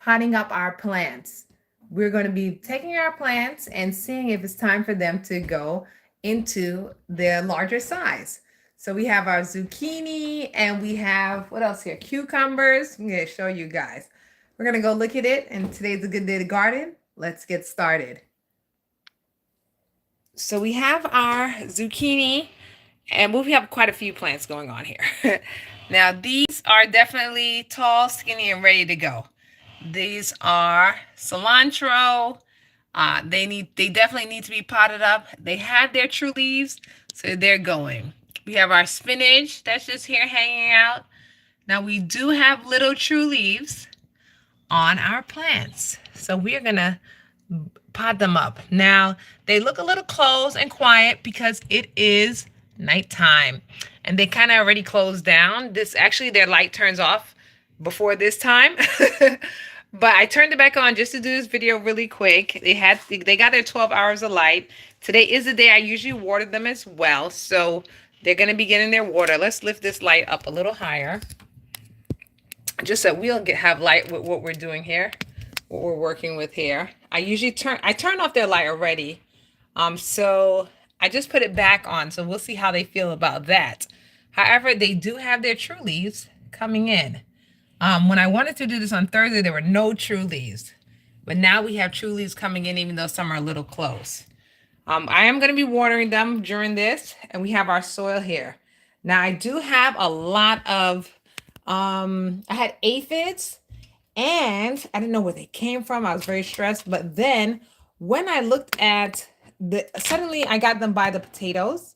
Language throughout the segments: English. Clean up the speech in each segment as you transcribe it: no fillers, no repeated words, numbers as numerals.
potting up our plants. We're going to be taking our plants and seeing if it's time for them to go into their larger size. So we have our zucchini and we have what else here? Cucumbers. I'm going to show you guys. We're going to go look at it, and today's a good day to garden. Let's get started. So we have our zucchini, and we have quite a few plants going on here. Now these are definitely tall, skinny, and ready to go. These are cilantro. They definitely need to be potted up. They have their true leaves, so they're going. We have our spinach that's just here hanging out. Now we do have little true leaves on our plants, so we're gonna pot them up. Now they look a little closed and quiet because it is nighttime, and they kind of already closed down. This actually their light turns off before this time. But I turned it back on just to do this video really quick. They got their 12 hours of light. Today is the day I usually water them as well, so they're going to be getting their water. Let's lift this light up a little higher, just so we'll have light with what we're doing here, what we're working with here. I turn off their light already, so I just put it back on. So we'll see how they feel about that. However, they do have their true leaves coming in. When I wanted to do this on Thursday, there were no true leaves, but now we have true leaves coming in, even though some are a little close. I am going to be watering them during this, and we have our soil here. Now I do have a lot of, I had aphids, and I didn't know where they came from. I was very stressed, but then when I looked at suddenly I got them by the potatoes.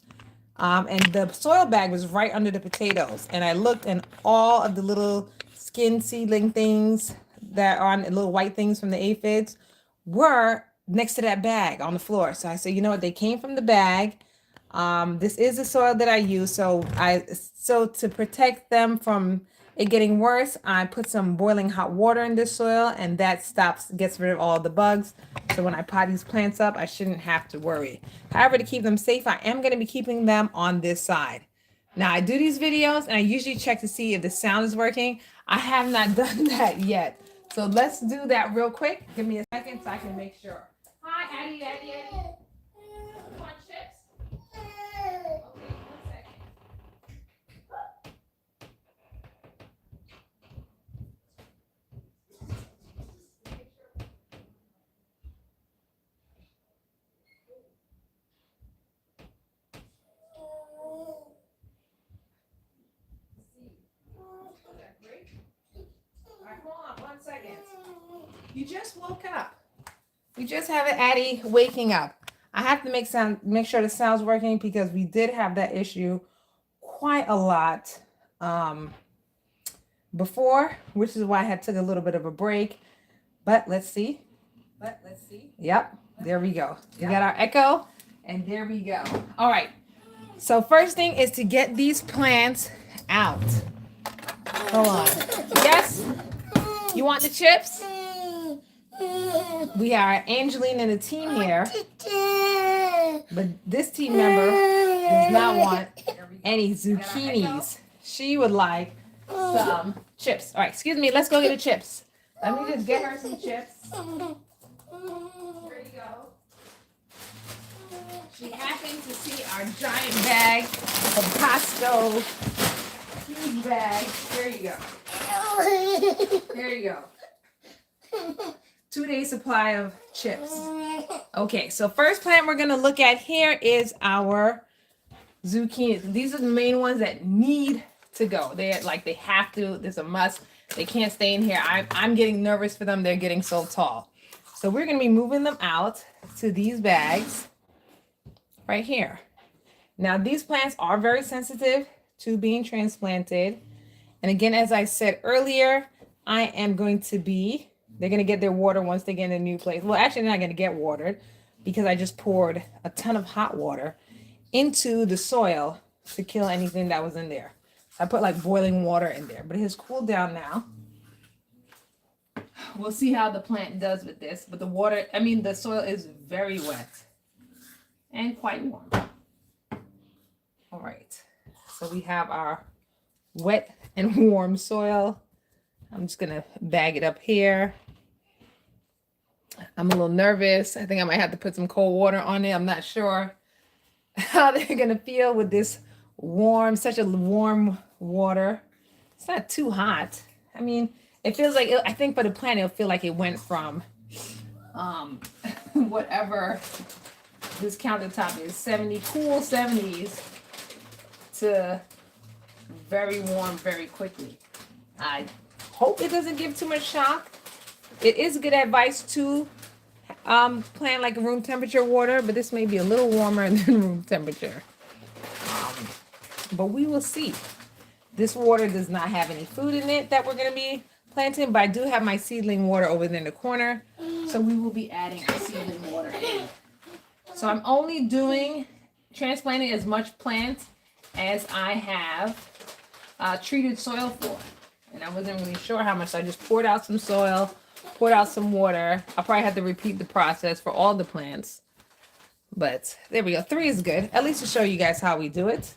And the soil bag was right under the potatoes. And I looked, and all of the little skin seedling things that are on the little white things from the aphids were next to that bag on the floor. So I said, you know what? They came from the bag. This is the soil that I use. So to protect them from it getting worse, I put some boiling hot water in this soil, and that gets rid of all the bugs. So when I pot these plants up, I shouldn't have to worry. However, to keep them safe, I am going to be keeping them on this side. Now I do these videos and I usually check to see if the sound is working. I have not done that yet. So let's do that real quick. Give me a second so I can make sure. Hi, Addie. You want chips? Okay, 1 second. All right, hold on 1 second. You just woke up. We just have an Addie waking up. I have to make sure the sound's working because we did have that issue quite a lot before, which is why I had took a little bit of a break. But let's see. Yep, there we go. We got our echo, and there we go. All right. So first thing is to get these plants out. Hold on. Yes? You want the chips? We are Angeline and the team here, but this team member does not want any zucchinis. She would like some chips. All right, excuse me. Let's go get the chips. Let me just get her some chips. Here you go. She happened to see our giant bag of Costco. Huge bag. There you go. There you go. 2-day supply of chips. Okay, so first plant we're gonna look at here is our zucchini. These are the main ones that need to go. They have to. There's a must. They can't stay in here. I'm getting nervous for them. They're getting so tall. So we're gonna be moving them out to these bags right here. Now these plants are very sensitive to being transplanted. And again, as I said earlier, they're going to get their water once they get in a new place. Well, actually, they're not going to get watered because I just poured a ton of hot water into the soil to kill anything that was in there. I put like boiling water in there, but it has cooled down now. We'll see how the plant does with this, but the soil is very wet and quite warm. All right, so we have our wet and warm soil. I'm just gonna bag it up here. I'm a little nervous. I think I might have to put some cold water on it. I'm not sure how they're gonna feel with this warm, such a warm water. It's not too hot. I mean, it feels like I think for the plant, it'll feel like it went from um whatever this countertop is, 70, cool 70s to very warm very quickly. I hope it doesn't give too much shock. It is good advice to plant like room temperature water, but this may be a little warmer than room temperature. But we will see. This water does not have any food in it that we're going to be planting, but I do have my seedling water over there in the corner. So we will be adding our seedling water in. So I'm only transplanting as much plant as I have treated soil for. And I wasn't really sure how much. So I just poured out some soil, poured out some water. I'll probably have to repeat the process for all the plants. But there we go. 3 is good. At least to show you guys how we do it.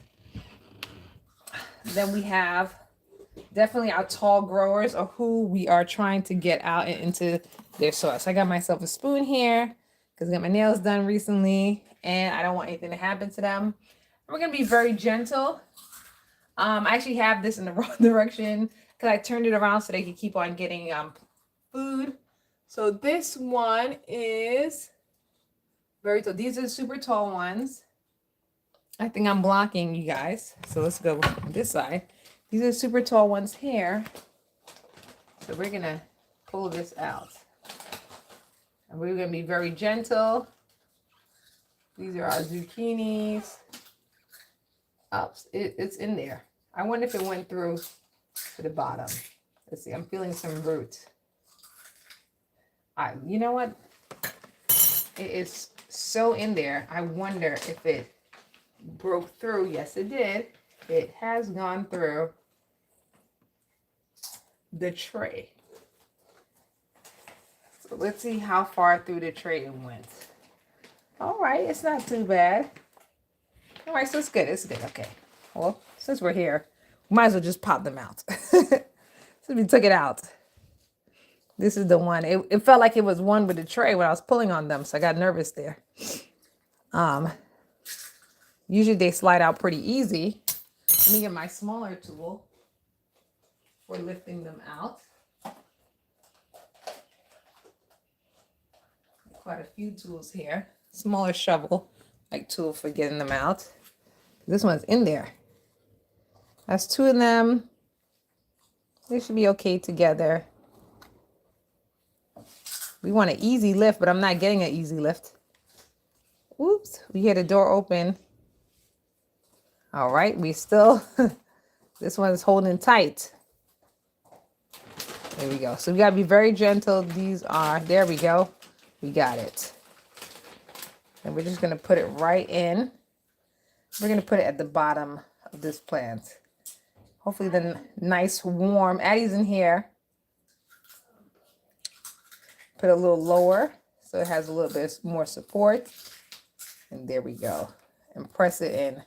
Then we have definitely our tall growers, or who we are trying to get out and into their soil. So I got myself a spoon here because I got my nails done recently and I don't want anything to happen to them. We're going to be very gentle. I actually have this in the wrong direction because I turned it around so they can keep on getting food. So this one is very tall. These are the super tall ones. I think I'm blocking you guys. So let's go on this side. These are super tall ones here. So we're going to pull this out. And we're going to be very gentle. These are our zucchinis. It's in there. I wonder if it went through to the bottom. Let's see. I'm feeling some root. You know what? It is so in there. I wonder if it broke through. Yes, it did. It has gone through the tray. So let's see how far through the tray it went. All right, it's not too bad. All right, so it's good. It's good. Okay. Well, since we're here, we might as well just pop them out. Since we took it out. This is the one. It felt like it was one with the tray when I was pulling on them, so I got nervous there. Usually they slide out pretty easy. Let me get my smaller tool for lifting them out. Quite a few tools here. Smaller shovel, like tool for getting them out. This one's in there. That's 2 of them. They should be okay together. We want an easy lift, but I'm not getting an easy lift. Oops, we hear the door open. All right, we still, this one's holding tight. There we go. So we gotta be very gentle. These are, there we go. We got it. And we're just gonna put it right in. We're gonna put it at the bottom of this plant. Hopefully the nice warm, Addie's in here. Put it a little lower so it has a little bit more support. And there we go. And press it in.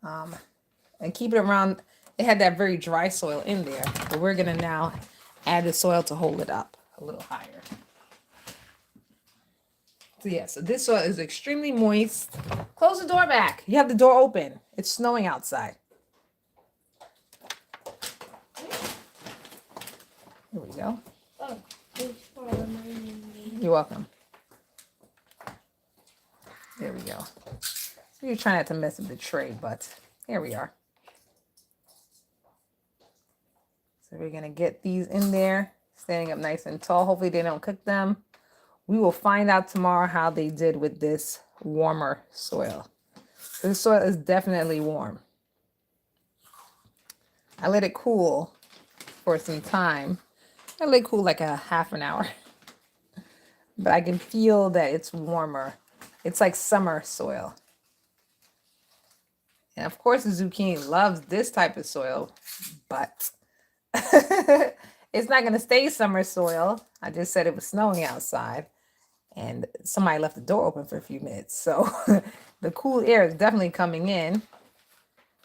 And keep it around. It had that very dry soil in there. But we're going to now add the soil to hold it up a little higher. So yeah, so this soil is extremely moist. Close the door back. You have the door open. It's snowing outside. Here we go. Oh, thanks for reminding me. You're welcome. There we go. So you're trying not to mess with the tray, but here we are. So we're going to get these in there, standing up nice and tall. Hopefully they don't cook them. We will find out tomorrow how they did with this warmer soil. So this soil is definitely warm. I let it cool for some time. I let it cool like a half an hour. But I can feel that it's warmer. It's like summer soil. And of course, the zucchini loves this type of soil, but it's not going to stay summer soil. I just said it was snowing outside and somebody left the door open for a few minutes. So the cool air is definitely coming in,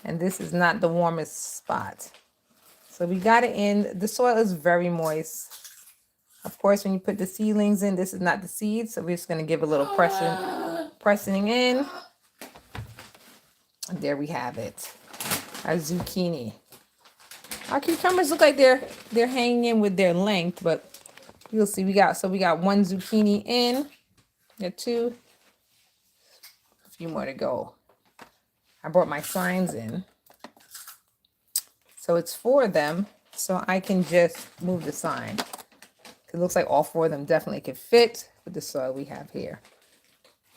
and this is not the warmest spot. So we got it in. The soil is very moist. Of course, when you put the seedlings in, this is not the seed, so we're just going to give a little pressing in. And there we have it, our zucchini. Our cucumbers look like they're hanging in with their length, but you'll see we got one zucchini in. Got two. A few more to go. I brought my signs in. So it's 4 of them. So I can just move the sign. It looks like all 4 of them definitely could fit with the soil we have here.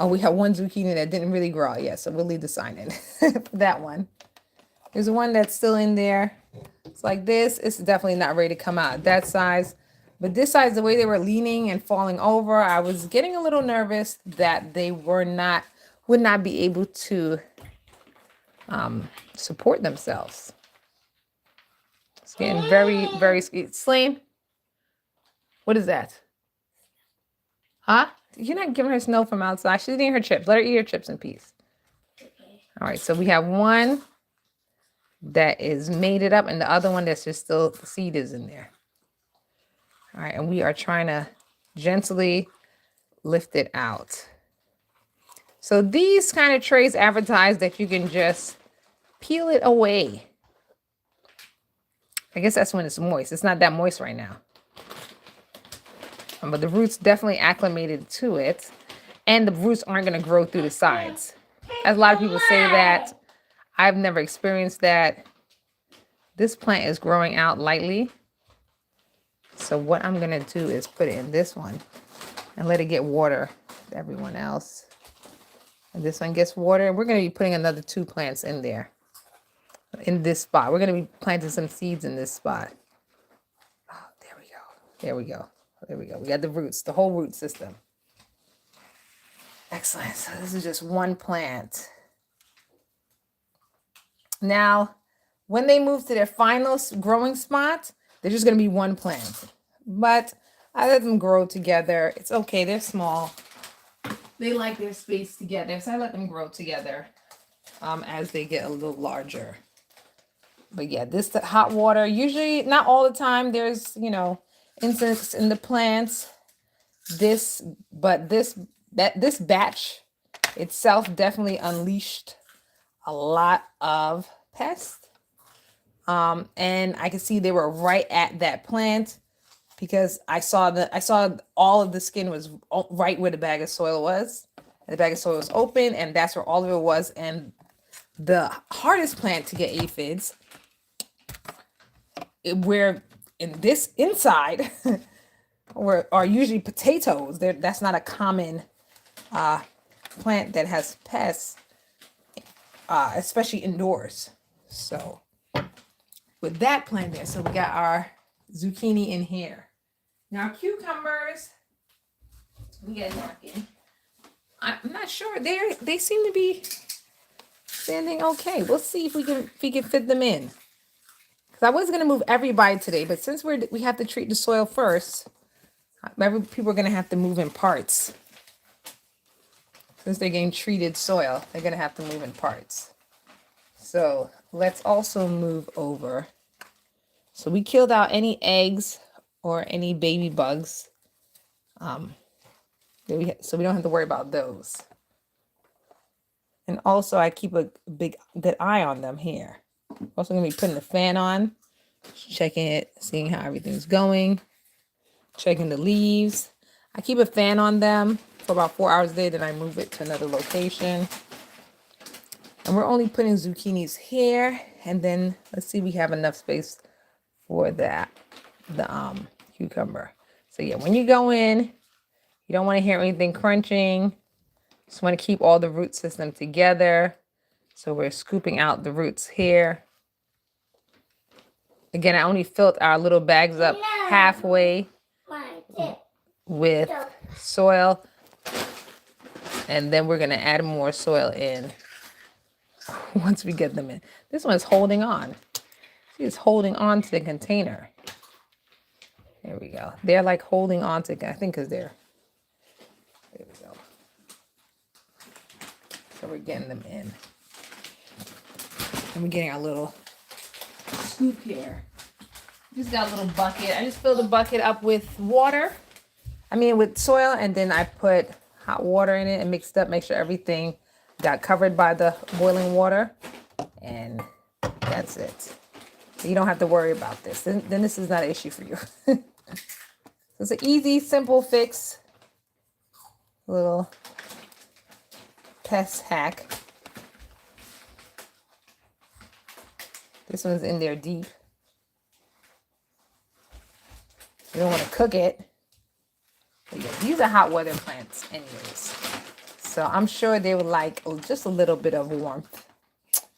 Oh, we have one zucchini that didn't really grow out yet, so we'll leave the sign in for that one. There's one that's still in there. It's like this. It's definitely not ready to come out that size. But this size, the way they were leaning and falling over, I was getting a little nervous that they would not be able to support themselves. It's getting very, very Slain. What is that? Huh? You're not giving her snow from outside. She's eating her chips. Let her eat her chips in peace. Okay. All right, so we have one that is mated up and the other one that's just still, the seed is in there. All right, and we are trying to gently lift it out. So these kind of trays advertise that you can just peel it away. I guess that's when it's moist. It's not that moist right now. But the roots definitely acclimated to it. And the roots aren't going to grow through the sides. As a lot of people say that. I've never experienced that. This plant is growing out lightly. So what I'm going to do is put it in this one and let it get water with everyone else. And this one gets water. We're going to be putting another 2 plants in there. In this spot. We're going to be planting some seeds in this spot. Oh, there we go. There we go. There we go. We got the roots, the whole root system. Excellent. So this is just one plant. Now, when they move to their final growing spot, they're just going to be one plant. But I let them grow together. It's okay. They're small. They like their space together. So I let them grow together as they get a little larger. But yeah, the hot water, usually not all the time. There's, insects in the plants. This batch itself definitely unleashed a lot of pests. And I could see they were right at that plant because I saw all of the skin was right where the bag of soil was. The bag of soil was open and that's where all of it was. And the hardest plant to get aphids, where in this inside are usually potatoes. That's not a common plant that has pests, especially indoors. So with that plant there, so we got our zucchini in here. Now cucumbers, we get a napkin. I'm not sure. They seem to be standing okay. We'll see if we can fit them in. Because I was gonna move everybody today, but since we have to treat the soil first, people are gonna have to move in parts. Since they're getting treated soil, they're gonna have to move in parts. So let's also move over. So we killed out any eggs or any baby bugs. So we don't have to worry about those. And also I keep a good eye on them here. Also gonna be putting the fan on, checking it, seeing how everything's going, checking the leaves. I keep a fan on them for about 4 hours a day, then I move it to another location. And we're only putting zucchinis here, and then let's see, we have enough space for the cucumber. So yeah, when you go in, you don't want to hear anything crunching. Just want to keep all the root system together. So we're scooping out the roots here. Again, I only filled our little bags up halfway with soil. And then we're going to add more soil in once we get them in. This one is holding on. See, it's holding on to the container. There we go. They're like holding on to, I think because there we go. So we're getting them in. And we're getting our little scoop here. Just got a little bucket. I just filled the bucket up with water. With soil, and then I put hot water in it and mixed up, make sure everything got covered by the boiling water. And that's it. You don't have to worry about this. Then this is not an issue for you. It's an easy, simple fix. Little pest hack. This one's in there deep. You don't want to cook it. But yeah, these are hot weather plants anyways. So I'm sure they would like just a little bit of warmth.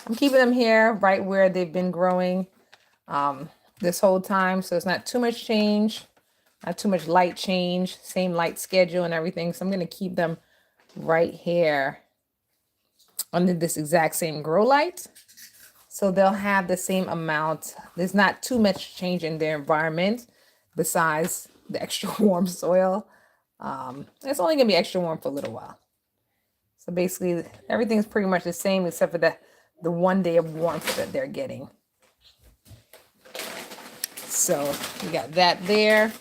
I'm keeping them here right where they've been growing this whole time. So it's not too much change, not too much light change, same light schedule and everything. So I'm going to keep them right here under this exact same grow light. So they'll have the same amount. There's not too much change in their environment besides the extra warm soil. It's only going to be extra warm for a little while. So basically everything's pretty much the same except for the 1 day of warmth that they're getting. So we got that there.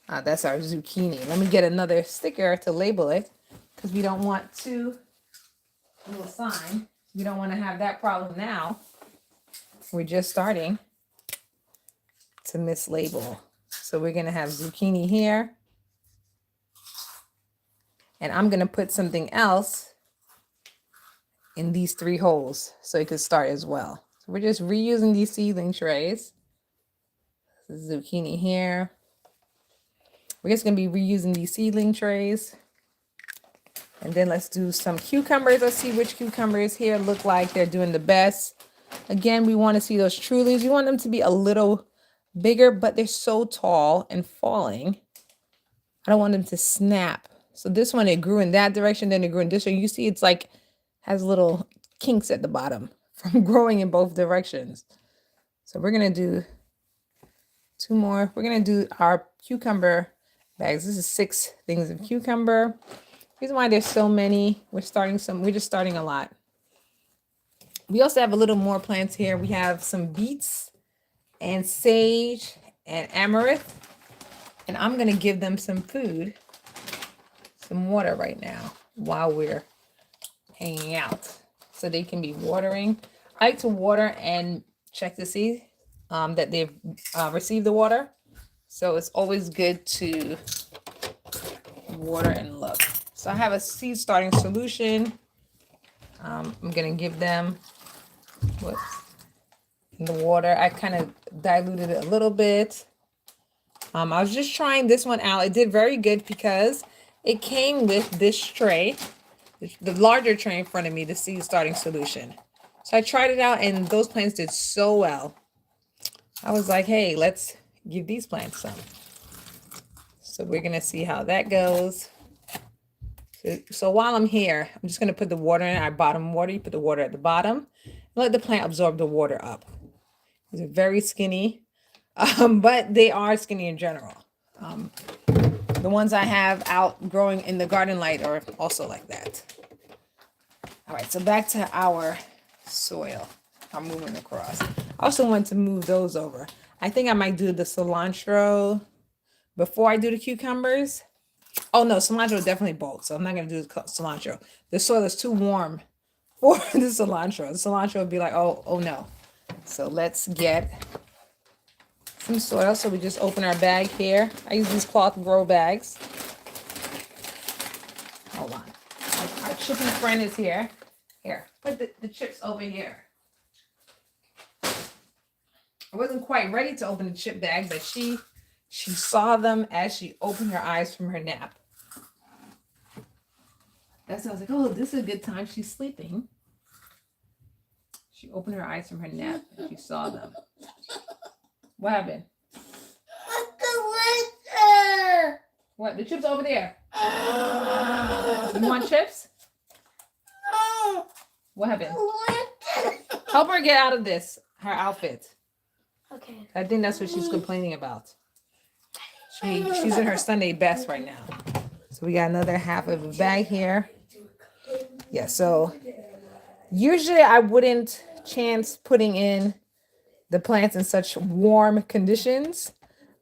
That's our zucchini. Let me get another sticker to label it because we don't want to, a little sign. We don't want to have that problem now. We're just starting to mislabel. So we're going to have zucchini here. And I'm going to put something else in these 3 holes so it could start as well. So we're just reusing these seedling trays. Zucchini here. We're just going to be reusing these seedling trays. And then let's do some cucumbers. Let's see which cucumbers here look like they're doing the best. Again, we want to see those Trulies. We want them to be a little bigger, but they're so tall and falling. I don't want them to snap. So this one, it grew in that direction, then it grew in this direction. You see it's like has little kinks at the bottom from growing in both directions. So we're going to do 2 more. We're going to do our cucumber bags. This is 6 things of cucumber. Reason why there's so many, we're just starting a lot. We also have a little more plants here. We have some beets and sage and amaranth. And I'm going to give them some food, some water right now while we're hanging out so they can be watering. I like to water and check to see that they've received the water. So it's always good to water and look. So I have a seed starting solution. I'm going to give them the water. I kind of diluted it a little bit. I was just trying this one out. It did very good because it came with this tray, the larger tray in front of me, the seed starting solution. So I tried it out and those plants did so well. I was like, hey, let's give these plants some. So we're going to see how that goes. So while I'm here, I'm just going to put the water in our bottom water. You put the water at the bottom. Let the plant absorb the water up. These are very skinny, but they are skinny in general. The ones I have out growing in the garden light are also like that. All right, so back to our soil. I'm moving across. I also want to move those over. I think I might do the cilantro before I do the cucumbers. Oh no, cilantro definitely bulk, so I'm not going to do the cilantro. The soil is too warm for the cilantro. The cilantro would be like, oh no. So let's get some soil. So we just open our bag here. I use these cloth grow bags. Hold on. Our chippy friend is here. Here, put the chips over here. I wasn't quite ready to open the chip bag, but she saw them as she opened her eyes from her nap. That's why I was like, oh, this is a good time. She's sleeping. She opened her eyes from her nap and she saw them. What happened? What? The chips over there. You want chips? What happened? Help her get out of this, her outfit. Okay. I think that's what she's complaining about. She's in her Sunday best right now. So we got another half of a bag here. Yeah, so usually I wouldn't chance putting in the plants in such warm conditions.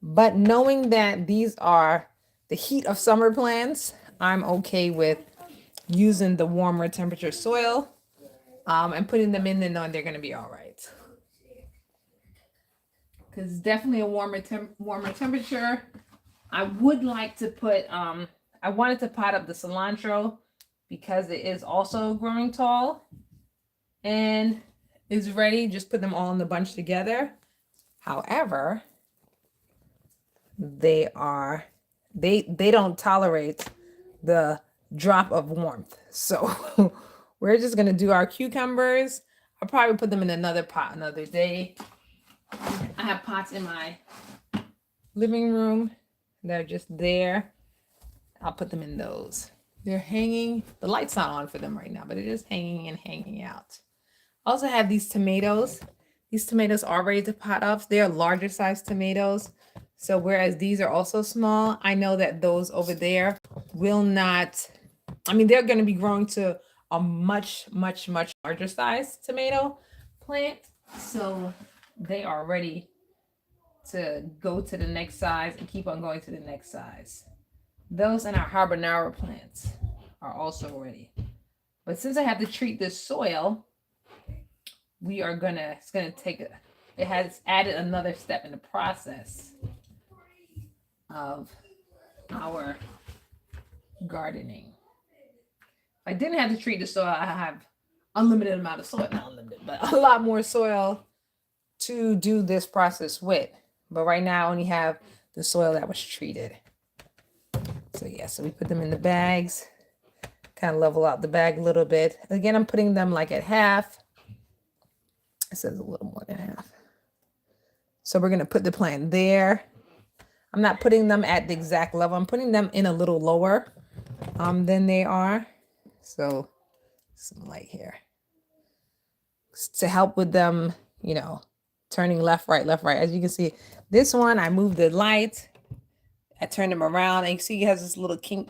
But knowing that these are the heat of summer plants, I'm okay with using the warmer temperature soil and putting them in and knowing they're going to be all right. Because it's definitely a warmer temperature. I would like to put, I wanted to pot up the cilantro because it is also growing tall and is ready. Just put them all in the bunch together. However, they don't tolerate the drop of warmth. So we're just gonna do our cucumbers. I'll probably put them in another pot another day. I have pots in my living room that are just there. I'll put them in those. They're hanging. The light's not on for them right now, but it is hanging and hanging out. I also have these tomatoes. These tomatoes are ready to pot up. They're larger size tomatoes. So whereas these are also small, I know that those over there will not, I mean, they're going to be growing to a much, much, much larger size tomato plant. So they are ready to go to the next size and keep on going to the next size. Those and our habanero plants are also ready. But since I have to treat this soil, it's gonna take it has added another step in the process of our gardening. If I didn't have to treat the soil, I have unlimited amount of soil, not unlimited, but a lot more soil to do this process with. But right now I only have the soil that was treated. So yeah, so we put them in the bags, kind of level out the bag a little bit. Again, I'm putting them like at half. It says a little more than half. So we're gonna put the plant there. I'm not putting them at the exact level. I'm putting them in a little lower than they are. So some light here to help with them, you know, turning left, right, left, right. As you can see, this one, I moved the light. I turned them around and you see it has this little kink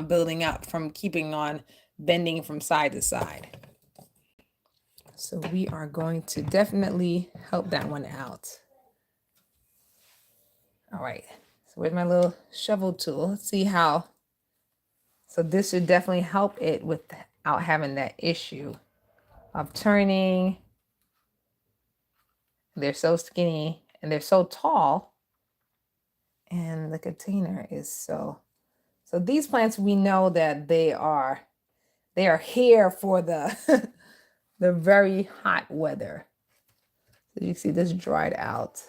building up from keeping on bending from side to side. So we are going to definitely help that one out. All right, so where's my little shovel tool? Let's see how. So this should definitely help it without having that issue of turning. They're so skinny and they're so tall. And the container is so these plants, we know that they are here for the the very hot weather. So you see this dried out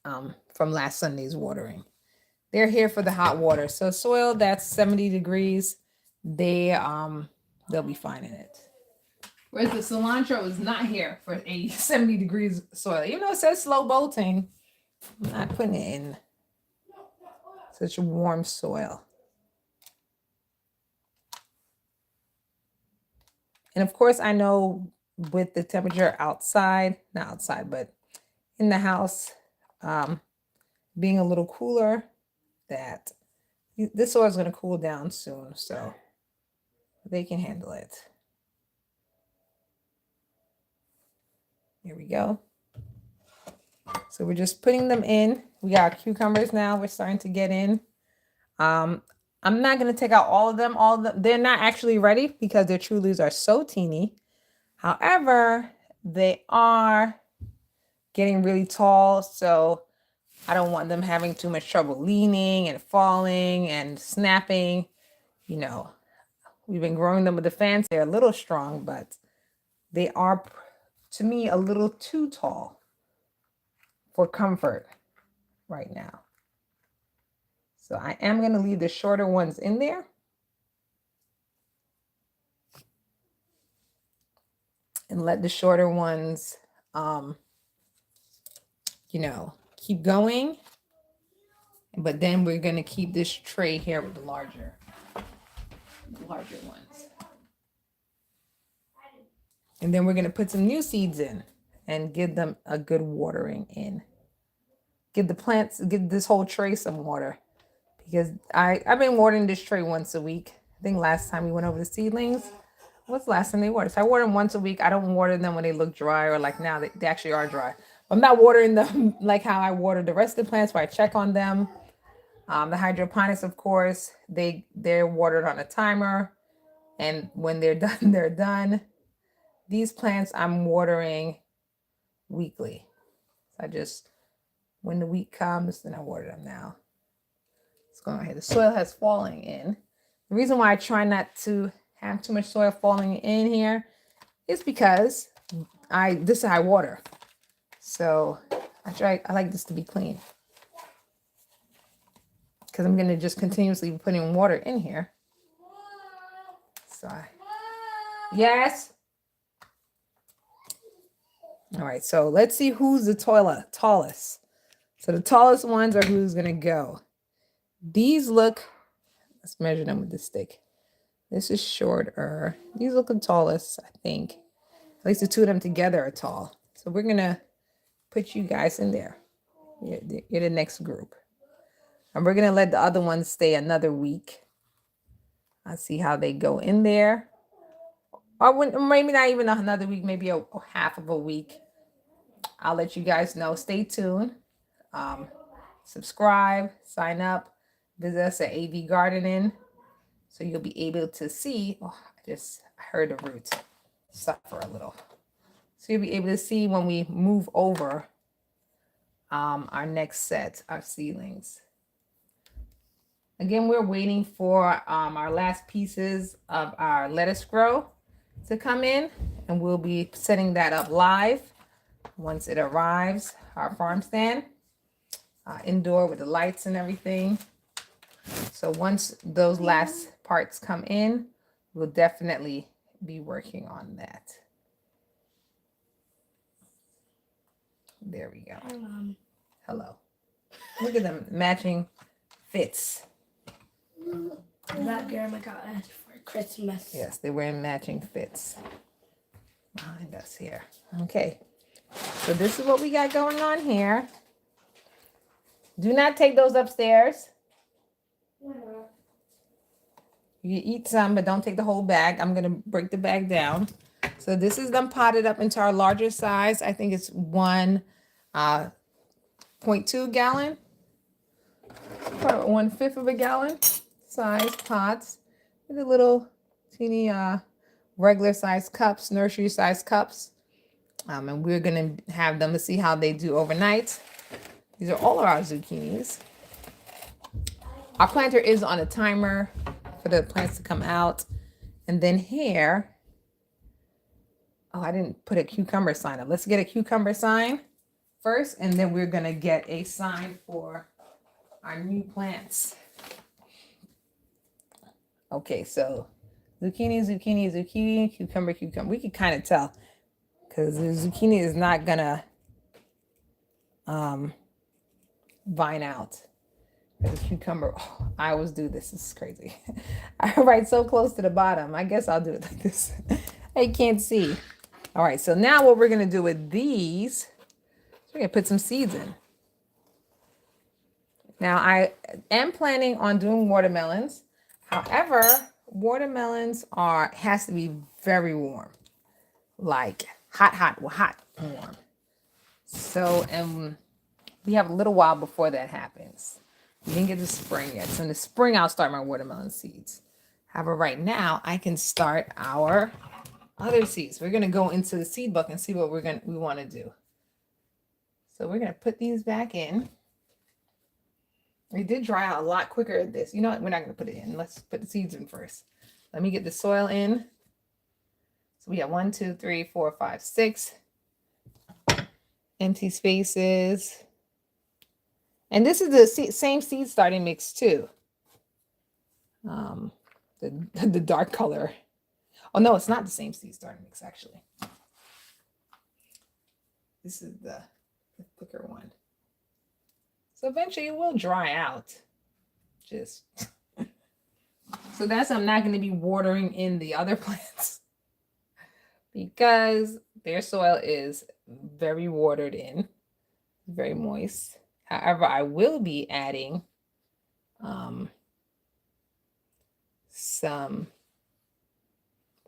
from last Sunday's watering. They're here for the hot water. So soil that's 70 degrees, they'll be fine in it. Whereas the cilantro is not here for a 70 degrees soil. Even though it says slow bolting, I'm not putting it in such a warm soil. And of course, I know with the temperature outside, not outside, but in the house, being a little cooler, that this soil is going to cool down soon, so they can handle it. Here we go. So we're just putting them in. We got our cucumbers now. We're starting to get in. I'm not going to take out all of them. They're not actually ready because their true leaves are so teeny. However, they are getting really tall, so I don't want them having too much trouble leaning and falling and snapping. You know, we've been growing them with the fence. They're a little strong, but they are, to me, a little too tall for comfort right now. So I am going to leave the shorter ones in there. And let the shorter ones, you know, keep going. But then we're going to keep this tray here with the larger ones. And then we're going to put some new seeds in and give them a good watering in. Give this whole tray some water. Because I've been watering this tray once a week. I think last time we went over the seedlings, what's the last time they watered? So I water them once a week. I don't water them when they look dry or like now they actually are dry. I'm not watering them like how I water the rest of the plants where I check on them. The hydroponics, of course, they're watered on a timer. And when they're done, they're done. These plants I'm watering weekly. So I just, when the week comes, then I water them now. Let's go ahead. The soil has fallen in. The reason why I try not to have too much soil falling in here is because this is how I water. So I like this to be clean. Because I'm going to just continuously be putting water in here. So yes. All right, so let's see who's the tallest. So the tallest ones are who's going to go. These look, let's measure them with the stick. This is shorter. These look the tallest, I think. At least the two of them together are tall. So we're going to put you guys in there. You're the next group. And we're going to let the other ones stay another week. I'll see how they go in there. Or maybe not even another week, maybe a half of a week. I'll let you guys know. Stay tuned. Subscribe, sign up, visit us at AV Gardening. So you'll be able to see, I heard the roots suffer a little. So you'll be able to see when we move over our next set, our seedlings. Again, we're waiting for our last pieces of our lettuce grow to come in, and we'll be setting that up live once it arrives, our farm stand, indoor with the lights and everything. So once those last parts come in, we'll definitely be working on that. There we go. Hello. Look at them matching fits. That grandma got us for Christmas. Yes, they were in matching fits. Behind us here. Okay. So this is what we got going on here. Do not take those upstairs. You eat some, but don't take the whole bag. I'm going to break the bag down. So this is them potted up into our larger size. I think it's 1.2 gallon. 1/5 of a gallon size pots with the little teeny regular size cups, nursery size cups. And we're going to have them to see how they do overnight. These are all of our zucchinis. Our planter is on a timer for the plants to come out. And then here, I didn't put a cucumber sign up. Let's get a cucumber sign first, and then we're going to get a sign for our new plants. Okay, so zucchini, zucchini, zucchini, cucumber, cucumber. We can kind of tell because the zucchini is not going to vine out. The cucumber, I always do this. This is crazy. I write so close to the bottom. I guess I'll do it like this. I can't see. All right, so now what we're going to do with these, we're going to put some seeds in. Now, I am planning on doing watermelons. However, watermelons has to be very warm. Like hot warm. So, we have a little while before that happens. We didn't get to spring yet. So in the spring, I'll start my watermelon seeds. However, right now, I can start our other seeds. We're going to go into the seed book and see what we want to do. So we're going to put these back in. They did dry out a lot quicker at this. You know what? We're not going to put it in. Let's put the seeds in first. Let me get the soil in. So we have 1, 2, 3, 4, 5, 6 empty spaces. And this is the same seed starting mix too. The dark color. Oh no, it's not the same seed starting mix actually. This is the thicker one. So eventually it will dry out. So that's I'm not going to be watering in the other plants because their soil is very watered in, very moist. However, I will be adding some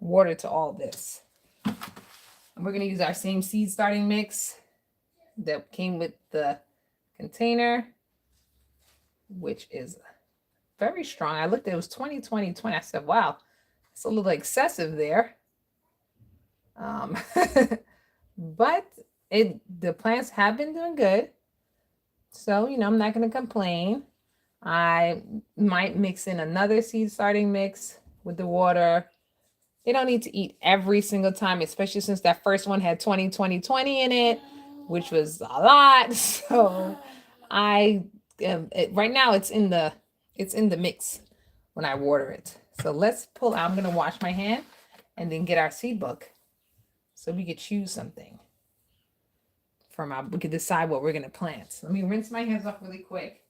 water to all this. And we're going to use our same seed starting mix that came with the container, which is very strong. I looked, it was 20, 20, 20. I said, wow, it's a little excessive there. But the plants have been doing good. So, you know, I'm not going to complain. I might mix in another seed starting mix with the water. They don't need to eat every single time, especially since that first one had 20, 20, 20 in it, which was a lot. So right now it's in the mix when I water it. So let's pull out. I'm going to wash my hand and then get our seed book so we could choose something we could decide what we're going to plant. So let me rinse my hands off really quick.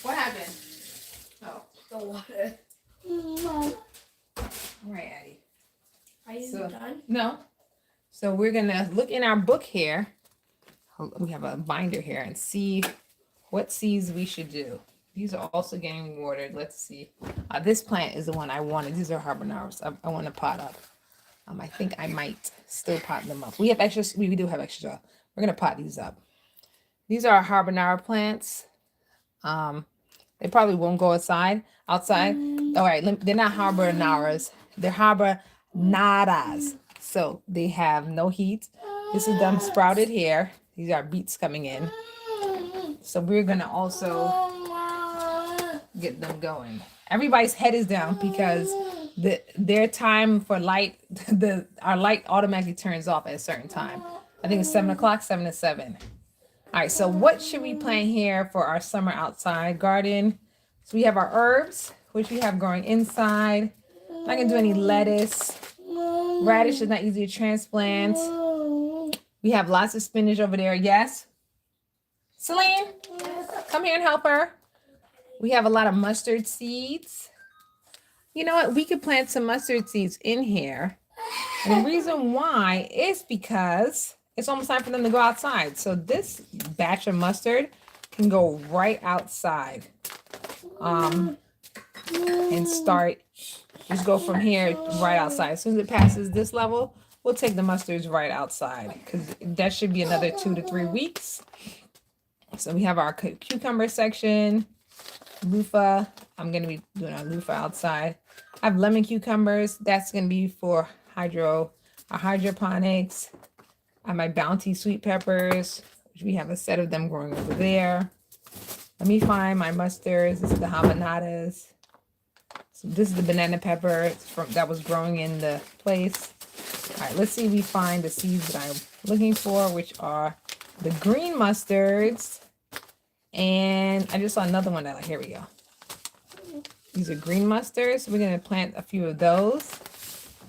What happened? Oh, The water. all right, Addie. Are you done? No. So we're going to look in our book here. We have a binder here and see what seeds we should do. These are also getting watered. Let's see. This plant is the one I wanted. These are habaneros. I want to pot up. I think I might still pot them up. We have extra. We do have extra. We're gonna pot these up. These are our habanero plants. They probably won't go outside. All right. They're not habaneros. They're habaneras. So they have no heat. This is them sprouted here. These are beets coming in. So we're gonna also get them going. Everybody's head is down because their time for light, our light automatically turns off at a certain time. I think it's 7 o'clock, 7 to 7. All right, so what should we plant here for our summer outside garden? So we have our herbs, which we have growing inside. I'm not gonna do any lettuce. Radish is not easy to transplant. We have lots of spinach over there. Yes? Celine, come here and help her. We have a lot of mustard seeds. You know what? We could plant some mustard seeds in here. And the reason why is because it's almost time for them to go outside. So this batch of mustard can go right outside. And just go from here right outside. As soon as it passes this level, we'll take the mustards right outside because that should be another 2 to 3 weeks. So we have our cucumber section. Loofah. I'm going to be doing our loofah outside. I have lemon cucumbers. That's going to be for hydroponics. I have my bounty sweet peppers, which we have a set of them growing over there. Let me find my mustards. This is the habanadas. So this is the banana pepper that was growing in the place. All right, let's see if we find the seeds that I'm looking for, which are the green mustards. And I just saw another one here we go. These are green mustards. We're going to plant a few of those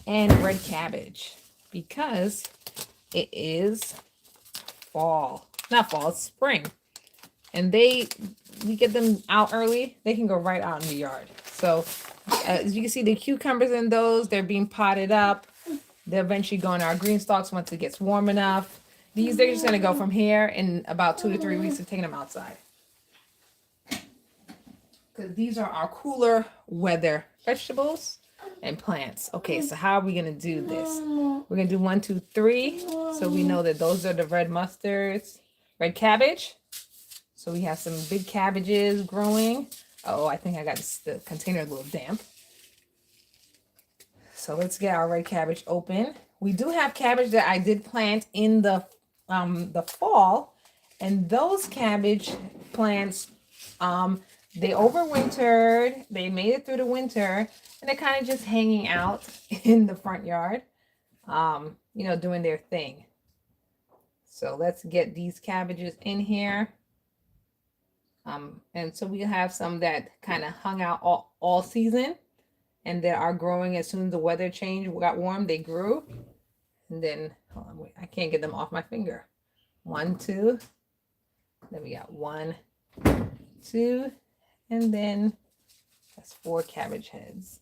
and red cabbage because it is fall. Not fall, it's spring. And we get them out early. They can go right out in the yard. So as you can see, the cucumbers in those, they're being potted up. They'll eventually go in our green stalks once it gets warm enough. They're just going to go from here in about 2 to 3 weeks of taking them outside. Because these are our cooler weather vegetables and plants. Okay, so how are we going to do this? We're going to do 1, 2, 3. So we know that those are the red mustards. Red cabbage. So we have some big cabbages growing. Oh, I think I got the container a little damp. So let's get our red cabbage open. We do have cabbage that I did plant in the fall. And those cabbage plants, they overwintered, they made it through the winter, and they're kind of just hanging out in the front yard, doing their thing. So let's get these cabbages in here. And so we have some that kind of hung out all season and that are growing as soon as the weather changed, got warm, they grew. And then, hold on, wait, I can't get them off my finger. 1, 2. Then we got 1, 2. And then that's 4 cabbage heads.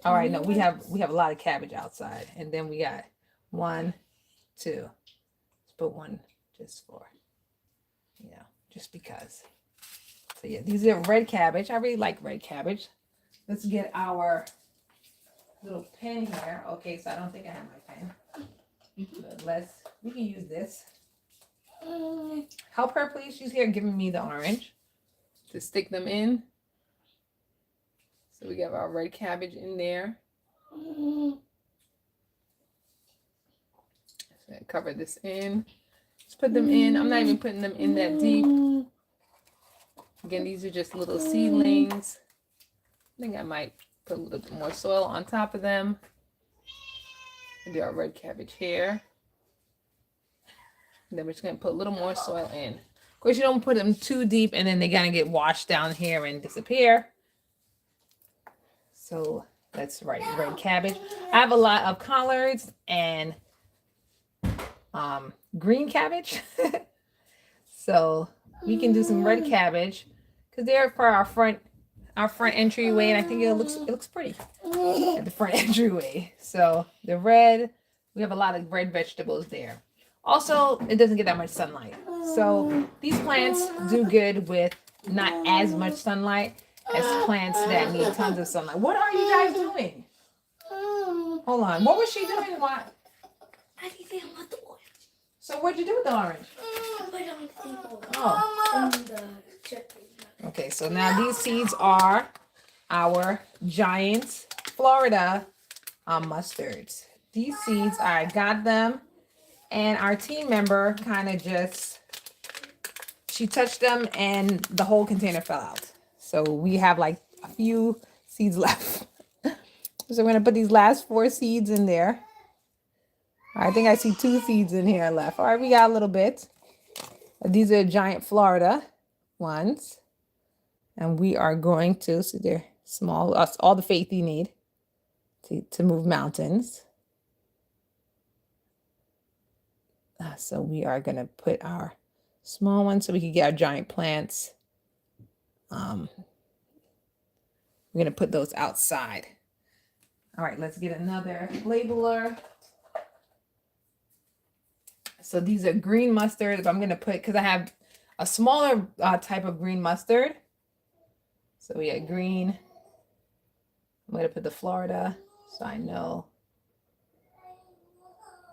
All right, no, we have a lot of cabbage outside. And then we got 1, 2. Let's put 1 just for, just because. So yeah, these are red cabbage. I really like red cabbage. Let's get our little pen here. Okay, so I don't think I have my pen. But we can use this. Help her, please. She's here giving me the orange to stick them in. So we got our red cabbage in there. So cover this in. Just put them in. I'm not even putting them in that deep. Again, these are just little seedlings. I think I might put a little bit more soil on top of them. And do our red cabbage here. And then we're just going to put a little more soil in. Of course, you don't put them too deep and then they're going to get washed down here and disappear. So that's right, red cabbage. I have a lot of collards and green cabbage. So we can do some red cabbage because they're for our front entryway, and I think it looks pretty at the front entryway. So the red, we have a lot of red vegetables there. Also, it doesn't get that much sunlight. So these plants do good with not as much sunlight as plants that need tons of sunlight. What are you guys doing? Hold on. What was she doing? What? I think they want the oil. So what'd you do with the orange? Put it on the table. Oh. Okay, so now these seeds are our giant Florida mustards. These seeds, I got them, and our team member kind of she touched them and the whole container fell out. So we have like a few seeds left. So we're gonna put these last 4 seeds in there. I think I see 2 seeds in here left. All right, we got a little bit. These are giant Florida ones. And we are going to, see they're small, all the faith you need to move mountains. So we are going to put our small ones so we can get our giant plants. We're going to put those outside. All right, let's get another labeler. So these are green mustard. I'm going to put, because I have a smaller type of green mustard. So we got green. I'm going to put the Florida so I know.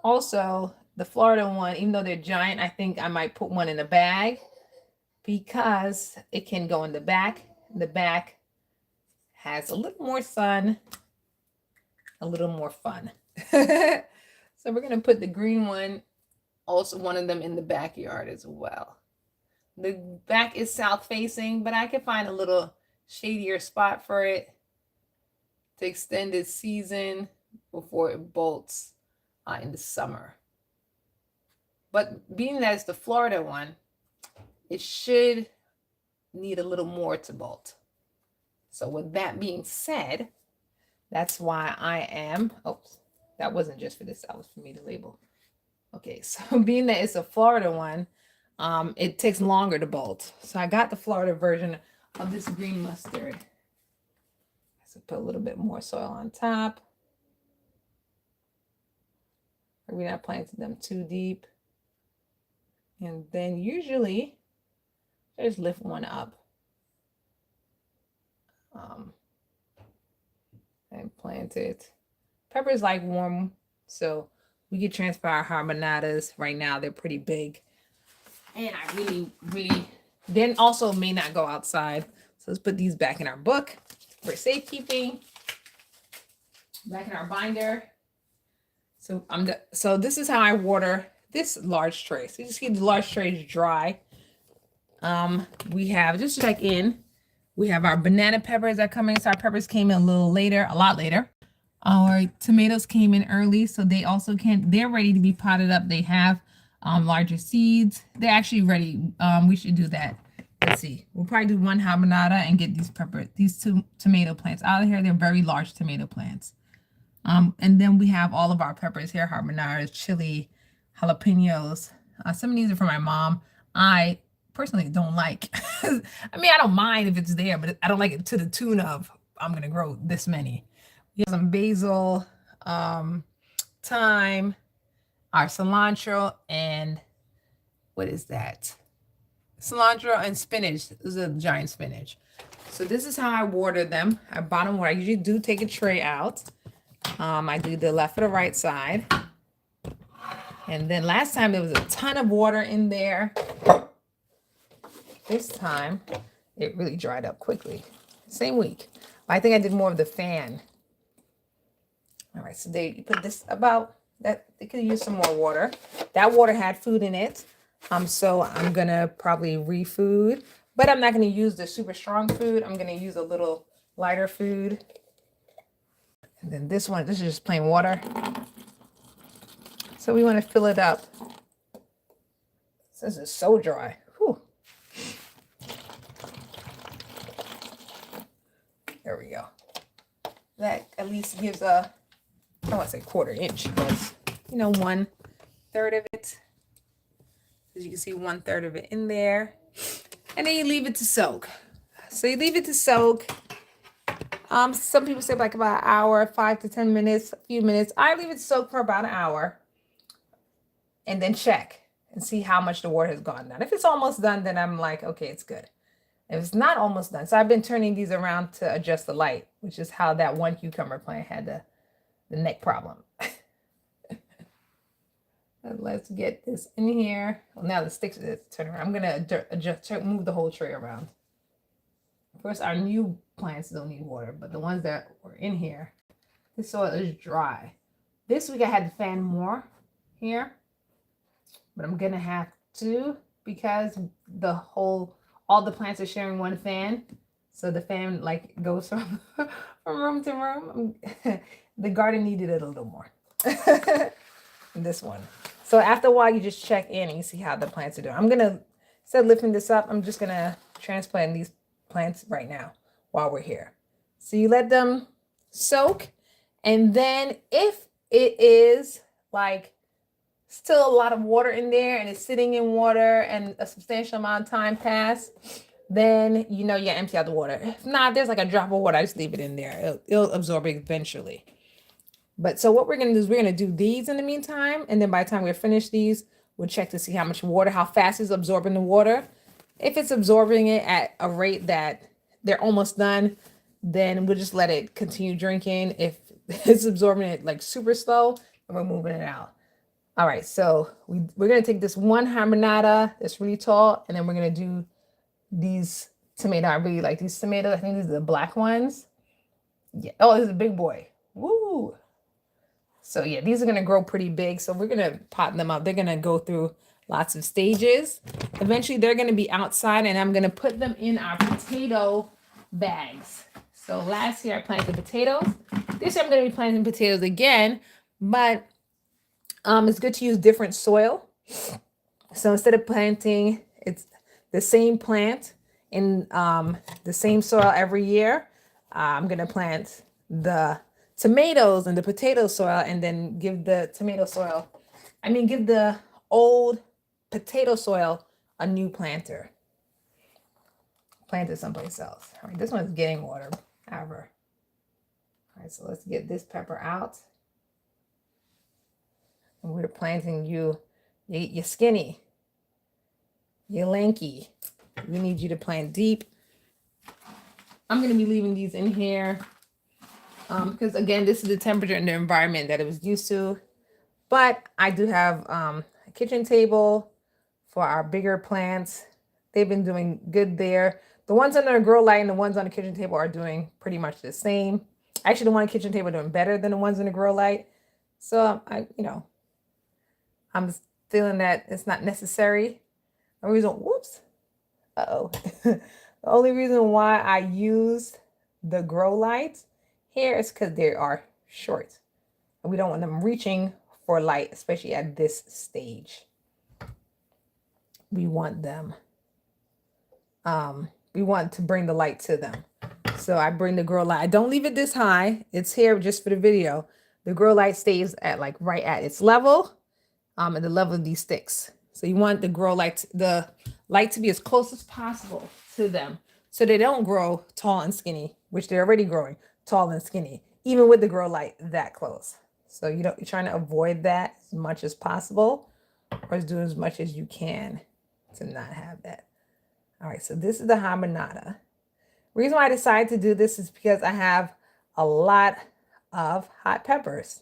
Also, the Florida one, even though they're giant, I think I might put one in a bag because it can go in the back. The back has a little more sun, a little more fun. So we're going to put the green one, also one of them in the backyard as well. The back is south facing, but I can find a little shadier spot for it to extend its season before it bolts in the summer. But being that it's the Florida one, it should need a little more to bolt. So with that being said, that's why I am, oops, that wasn't just for this, that was for me to label. Okay, so being that it's a Florida one, it takes longer to bolt. So I got the Florida version of this green mustard. So put a little bit more soil on top. We're not planting them too deep. And then usually I just lift one up. And plant it. Peppers like warm, so we could transfer our harmonatas. Right now they're pretty big. And I really, then also may not go outside. So let's put these back in our book for safekeeping. Back in our binder. So this is how I water this large tray. So you just keep the large trays dry. We have, just check in, we have our banana peppers that come in. So our peppers came in a lot later. Our tomatoes came in early, so they also they're ready to be potted up. They have larger seeds. They're actually ready. We should do that. Let's see. We'll probably do one habanada and get these 2 tomato plants out of here. They're very large tomato plants. And then we have all of our peppers here, habaneros, chili, jalapenos. Some of these are for my mom. I personally don't like. I mean, I don't mind if it's there, but I don't like it to the tune of I'm going to grow this many. We have some basil, thyme, our cilantro, and what is that? cilantro, and spinach. This is a giant spinach. So this is how I water them. I bottom water. I usually do take a tray out. I do the left or the right side. And then last time there was a ton of water in there. This time it really dried up quickly. Same week. I think I did more of the fan. All right, so they put this about that. They could use some more water. That water had food in it. So I'm gonna probably refood, but I'm not gonna use the super strong food. I'm gonna use a little lighter food. And then this is just plain water. So we want to fill it up. This is so dry. Whew. There we go. That at least gives a, I don't want to say quarter inch, but 1/3 of it. As you can see, 1/3 of it in there. And then you leave it to soak. So you leave it to soak. Some people say like about an hour, 5 to 10 minutes, a few minutes. I leave it to soak for about an hour. And then check and see how much the water has gone down. If it's almost done, then I'm like, okay, it's good. If it's not almost done, so I've been turning these around to adjust the light, which is how that one cucumber plant had the neck problem. Let's get this in here. Well, now the sticks is turn around. I'm gonna move the whole tray around. Of course, our new plants don't need water, but the ones that were in here, this soil is dry. This week I had to fan more here. But I'm gonna have to because all the plants are sharing one fan. So the fan like goes from room to room. The garden needed it a little more. This one. So after a while, you just check in and you see how the plants are doing. I'm gonna, instead of lifting this up, I'm just gonna transplant these plants right now while we're here. So you let them soak, and then if it is like still a lot of water in there and it's sitting in water and a substantial amount of time passed, then you empty out the water. If not, there's like a drop of water, I just leave it in there. It'll absorb it eventually. But so what we're going to do is we're going to do these in the meantime. And then by the time we're finished these, we'll check to see how much water, how fast it's absorbing the water. If it's absorbing it at a rate that they're almost done, then we'll just let it continue drinking. If it's absorbing it like super slow, then we're moving it out. All right, so we're going to take this one Habanada that's really tall, and then we're going to do these tomatoes. I really like these tomatoes. I think these are the black ones. Yeah. Oh, this is a big boy. Woo! So yeah, these are going to grow pretty big. So we're going to pot them up. They're going to go through lots of stages. Eventually, they're going to be outside, and I'm going to put them in our potato bags. So last year, I planted potatoes. This year, I'm going to be planting potatoes again, but it's good to use different soil. So instead of planting it's the same plant in the same soil every year, I'm going to plant the tomatoes in the potato soil and then give the give the old potato soil a new planter. Plant it someplace else. All right, this one's getting water, however. All right, so let's get this pepper out. And we're planting you skinny, you're lanky. We need you to plant deep. I'm going to be leaving these in here because, again, this is the temperature and the environment that it was used to. But I do have a kitchen table for our bigger plants. They've been doing good there. The ones under the grow light and the ones on the kitchen table are doing pretty much the same. Actually, the one on the kitchen table are doing better than the ones in the grow light. So, I'm feeling that it's not necessary. The reason, the only reason why I use the grow lights here is because they are short. And we don't want them reaching for light, especially at this stage. We want them, we want to bring the light to them. So I bring the grow light. I don't leave it this high. It's here just for the video. The grow light stays at like right at its level, at the level of these sticks. So you want the the light to be as close as possible to them so they don't grow tall and skinny, which they're already growing tall and skinny, even with the grow light that close. So you're trying to avoid that as much as possible, or do as much as you can to not have that. All right, so this is the habanada. Reason why I decided to do this is because I have a lot of hot peppers.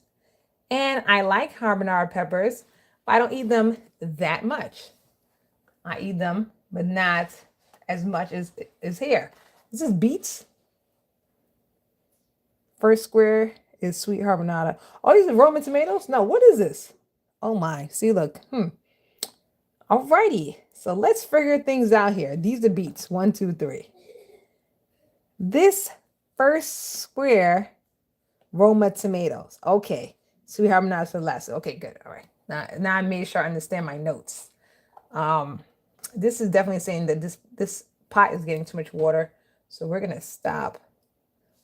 And I like habanero peppers, but I don't eat them that much. I eat them, but not as much as here. This is beets. First square is sweet carbonara. Oh, these are Roman tomatoes? No, what is this? Oh my. See, look. Alrighty. So let's figure things out here. These are beets. 1, 2, 3. This first square, Roma tomatoes. Okay. Sweet carbonara for the last. Okay, good. All right. Now I made sure I understand my notes. This is definitely saying that this pot is getting too much water. So we're gonna stop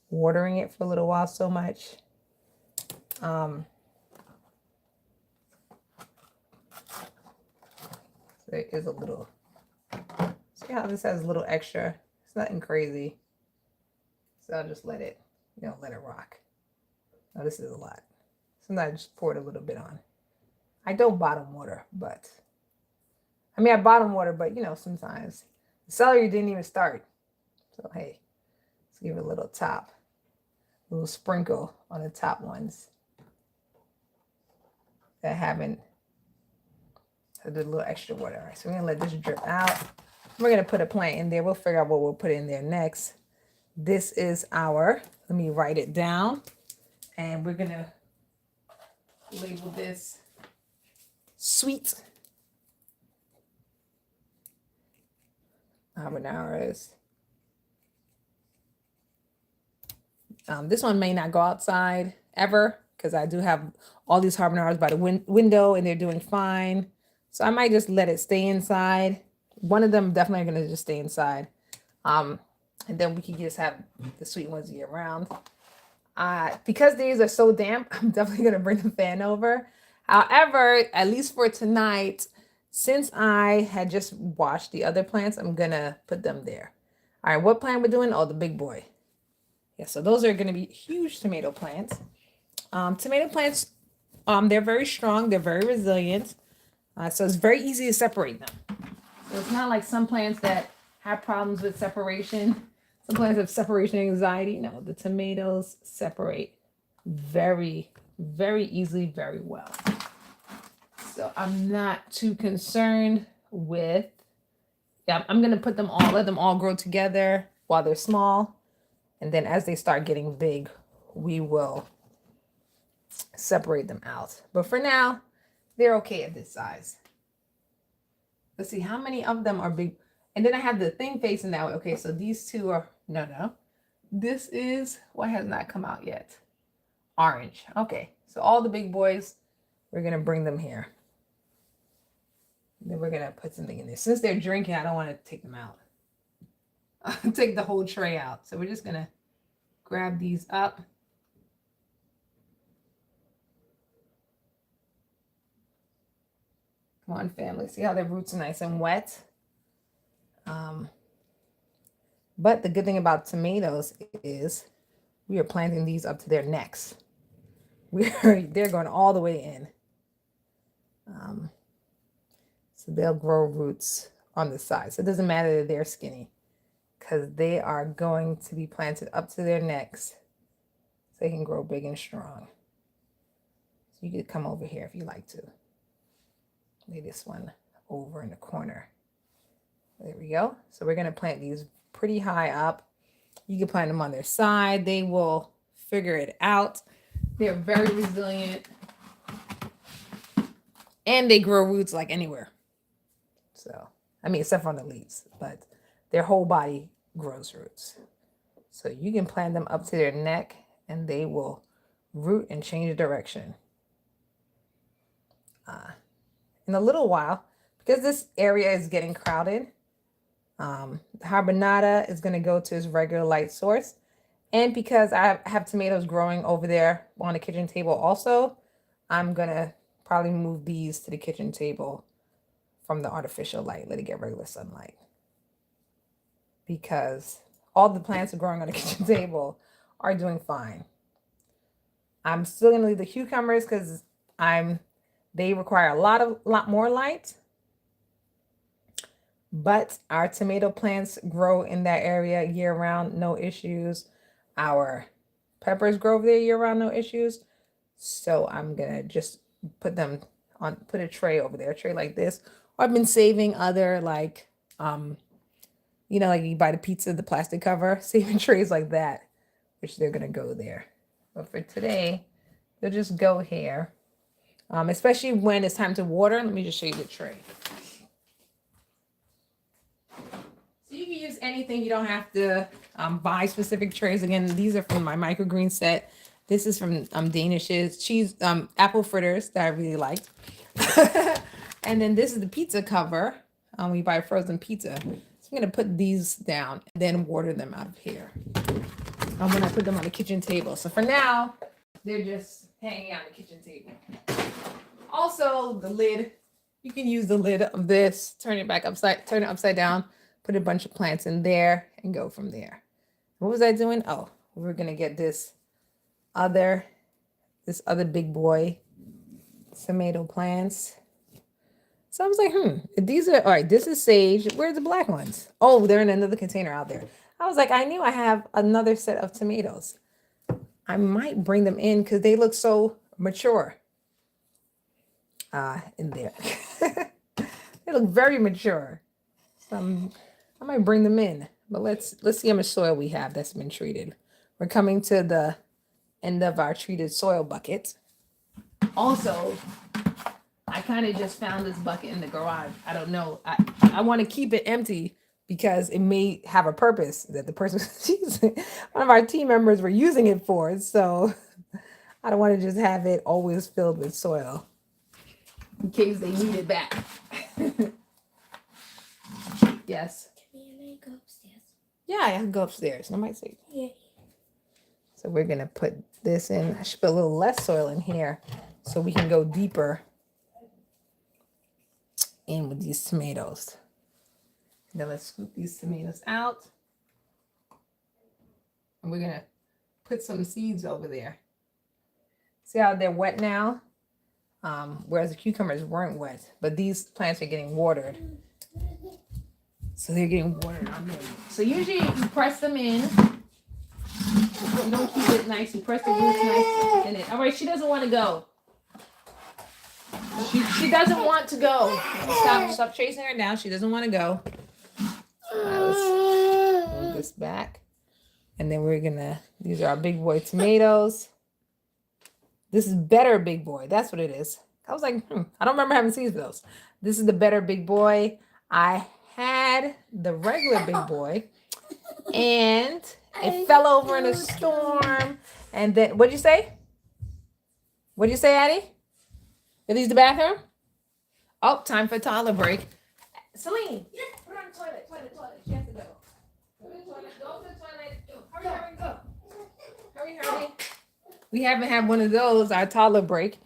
watering it for a little while so much. So there is a little, see how this has a little extra? It's nothing crazy. So I'll just let it, let it rock. Now this is a lot. Sometimes I just pour it a little bit on. I don't bottom water, but I bottom water, but sometimes the celery didn't even start. So hey, let's give it a little top, a little sprinkle on the top ones that haven't. So do a little extra water. All right, so we're gonna let this drip out. We're gonna put a plant in there. We'll figure out what we'll put in there next. This is our, let me write it down. And we're gonna label this sweet habaneros. This one may not go outside ever because I do have all these habaneros by the window and they're doing fine. So I might just let it stay inside. One of them definitely going to just stay inside. And then we can just have the sweet ones year round. Because these are so damp, I'm definitely going to bring the fan over. However, at least for tonight, since I had just washed the other plants, I'm going to put them there. All right, what plant we're doing? Oh, the big boy. Yeah, so those are going to be huge tomato plants. Tomato plants, they're very strong. They're very resilient. So it's very easy to separate them. So it's not like some plants that have problems with separation. Some plants have separation anxiety. No, the tomatoes separate very, very easily, very well. So I'm not too concerned with, I'm going to put them all, let them all grow together while they're small. And then as they start getting big, we will separate them out. But for now, they're okay at this size. Let's see how many of them are big. And then I have the thing facing that way. Okay, so these two are, no. This is what has not come out yet. Orange. Okay, so all the big boys, we're going to bring them here. Then we're going to put something in there. Since they're drinking, I don't want to take them out. Take the whole tray out. So we're just going to grab these up. Come on, family. See how their roots are nice and wet? But the good thing about tomatoes is we are planting these up to their necks. They're going all the way in. So they'll grow roots on the side. So it doesn't matter that they're skinny because they are going to be planted up to their necks so they can grow big and strong. So you could come over here if you like to. Lay this one over in the corner. There we go. So we're going to plant these pretty high up. You can plant them on their side. They will figure it out. They're very resilient. And they grow roots like anywhere. So, except for the leaves, but their whole body grows roots. So you can plant them up to their neck and they will root and change direction. In a little while, because this area is getting crowded, the habanada is going to go to its regular light source. And because I have tomatoes growing over there on the kitchen table also, I'm going to probably move these to the kitchen table from the artificial light, let it get regular sunlight. Because all the plants are growing on the kitchen table are doing fine. I'm still going to leave the cucumbers because they require a lot more light. but our tomato plants grow in that area year round, no issues. Our peppers grow there year round, no issues. So I'm gonna just put them on, put a tray over there, a tray like this. Or I've been saving other like, like you buy the pizza, the plastic cover, saving trays like that, which they're gonna go there. But for today, they'll just go here. Especially when it's time to water. Let me just show you the tray. So you can use anything. You don't have to buy specific trays. Again, these are from my microgreen set. This is from Danish's cheese apple fritters that I really liked. And then this is the pizza cover. We buy frozen pizza. So I'm gonna put these down and then water them out of here. I'm gonna put them on the kitchen table. So for now, they're just hanging on the kitchen table. Also, the lid. You can use the lid of this. Turn it upside down. Put a bunch of plants in there and go from there. What was I doing? Oh, we're gonna get this other big boy tomato plants. So I was like, these are all right. This is sage. Where's the black ones? Oh, they're in another container out there. I was like, I knew I have another set of tomatoes. I might bring them in because they look so mature. In there. They look very mature. So I might bring them in. But let's see how much soil we have that's been treated. We're coming to the end of our treated soil bucket. Also, I kind of just found this bucket in the garage. I don't know. I want to keep it empty because it may have a purpose that the person one of our team members were using it for. So I don't want to just have it always filled with soil in case they need it back. Yes. Can I go upstairs? Yeah, I can go upstairs. I might say. Yeah. So we're gonna put this in. I should put a little less soil in here so we can go deeper in with these tomatoes. Now let's scoop these tomatoes out. And we're gonna put some seeds over there. See how they're wet now? Whereas the cucumbers weren't wet, but these plants are getting watered. So they're getting watered on them. So usually you press them in. You don't keep it nice. You press the roots nice in it. All right, she doesn't want to go. She doesn't want to go. Stop chasing her now. She doesn't want to go. Let's move this back. And then we're gonna, these are our big boy tomatoes. This is better big boy. That's what it is. I was like, I don't remember having seeds of those. This is the better big boy. I had the regular big boy and it fell over in a storm. And then, what'd you say? What'd you say, Addie? Are these the bathroom? Oh, time for a toddler break. Celine, put her on the toilet. She has to go. Go to the toilet. Go. Hurry. We haven't had one of those, our toddler break.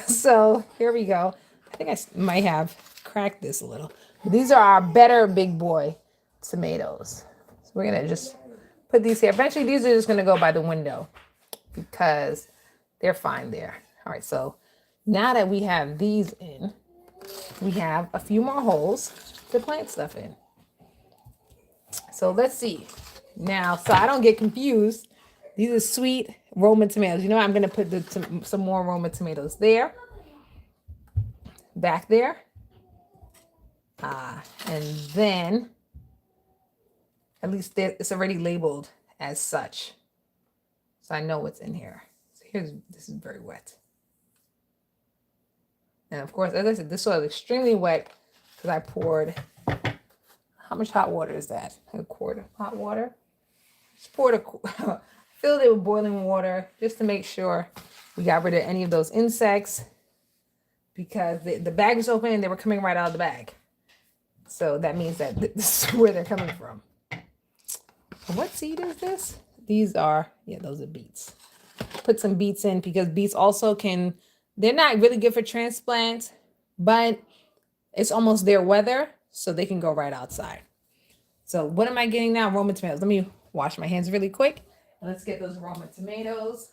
So here we go. I think I might have cracked this a little. But these are our better big boy tomatoes. So we're going to just put these here. Eventually, these are just going to go by the window because they're fine there. All right, so now that we have these in, we have a few more holes to plant stuff in. So let's see. Now, so I don't get confused, these are sweet Roma tomatoes. You know, I'm going to put some more Roma tomatoes there. Back there. And then, at least it's already labeled as such. So I know what's in here. So this is very wet. And of course, as I said, this soil is extremely wet because I poured, how much hot water is that? A quart of hot water? Just poured filled it with boiling water just to make sure we got rid of any of those insects because the bag was open and they were coming right out of the bag. So that means that this is where they're coming from. What seed is this? These are, those are beets. Put some beets in because beets also they're not really good for transplants, but it's almost their weather, so they can go right outside. So what am I getting now? Roma tomatoes. Let me wash my hands really quick. And let's get those Roma tomatoes.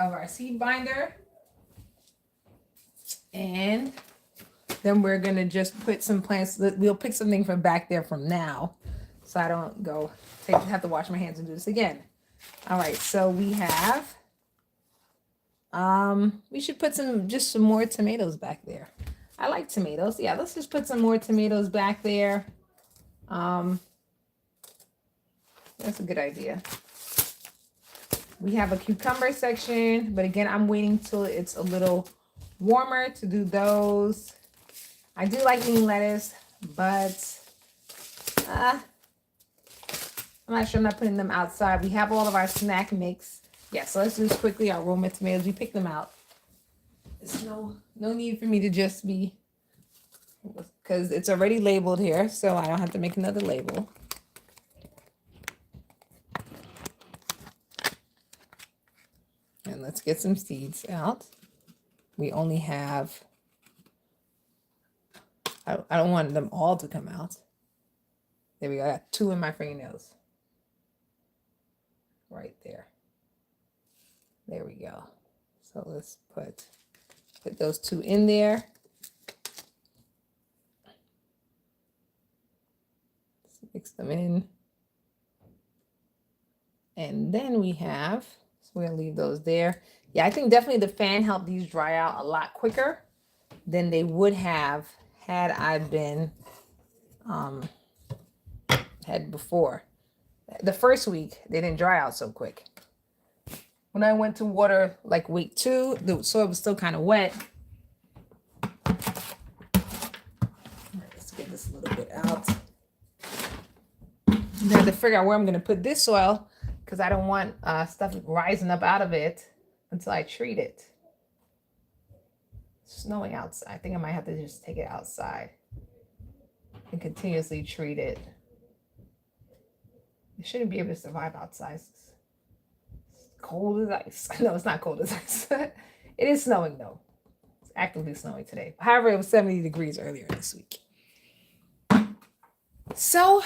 of our seed binder. And then we're going to just put some plants. We'll pick something from back there from now, so I don't have to wash my hands and do this again. All right, so we have, we should put some more tomatoes back there. I like tomatoes. Yeah, let's just put some more tomatoes back there. That's a good idea. We have a cucumber section, but again, I'm waiting till it's a little warmer to do those. I do like eating lettuce, but I'm not sure. I'm not putting them outside. We have all of our snack mix. Yeah, so let's do this quickly. Our Roma tomatoes, we pick them out. There's no need for me to just be, because it's already labeled here, so I don't have to make another label. And let's get some seeds out. We only have, I don't want them all to come out. There we go. I got 2 in my fingernails. Right there. There we go. So let's put those 2 in there. Let's mix them in. And then we have, so we're gonna leave those there. Yeah, I think definitely the fan helped these dry out a lot quicker than they would have had I been had before. The first week they didn't dry out so quick. When I went to water like week 2, the soil was still kind of wet. Let's get this a little bit out. I have to figure out where I'm going to put this soil, because I don't want stuff rising up out of it until I treat it. It's snowing outside. I think I might have to just take it outside and continuously treat it. It shouldn't be able to survive outside. It's cold as ice. No, it's not cold as ice. It is snowing though. It's actively snowing today. However, it was 70 degrees earlier this week. So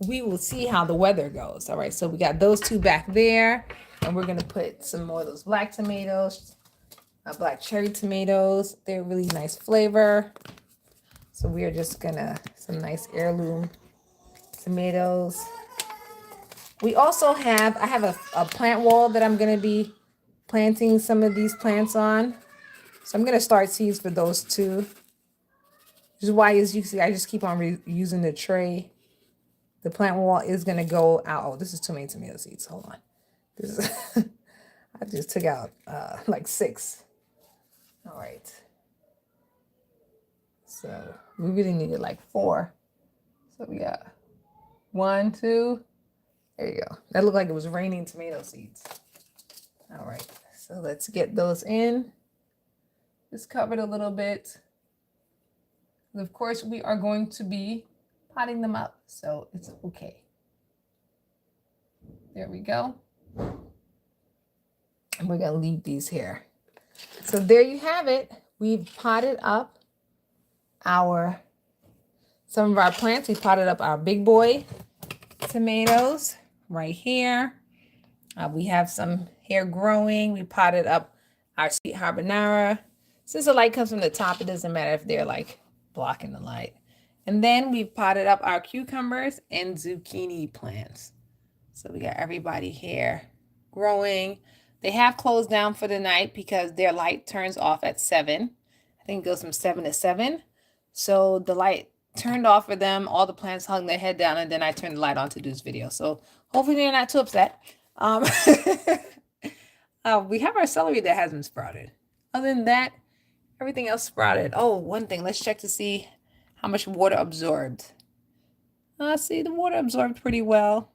we will see how the weather goes. All right, so we got those 2 back there, and we're gonna put some more of those black tomatoes, black cherry tomatoes. They're really nice flavor. So we are just gonna, some nice heirloom tomatoes. We also have, I have a plant wall that I'm gonna be planting some of these plants on. So I'm gonna start seeds for those 2. Which is why, as you can see, I just keep on using the tray. The plant wall is gonna go out. Oh, this is too many tomato seeds. Hold on. This is I just took out like 6. All right. So we really needed like 4. So we got 1, 2. There you go. That looked like it was raining tomato seeds. All right. So let's get those in. Just covered a little bit. And of course, we are going to be potting them up, so it's okay. There we go. And we're gonna leave these here. So there you have it. We've potted up some of our plants. We potted up our big boy tomatoes right here. We have some here growing. We potted up our sweet habanero. Since the light comes from the top, it doesn't matter if they're like blocking the light. And then we potted up our cucumbers and zucchini plants. So we got everybody here growing. They have closed down for the night because their light turns off at 7. I think it goes from 7 to 7. So the light turned off for them. All the plants hung their head down, and then I turned the light on to do this video. So hopefully they're not too upset. We have our celery that hasn't sprouted. Other than that, everything else sprouted. Oh, one thing. Let's check to see how much water absorbed. See, the water absorbed pretty well.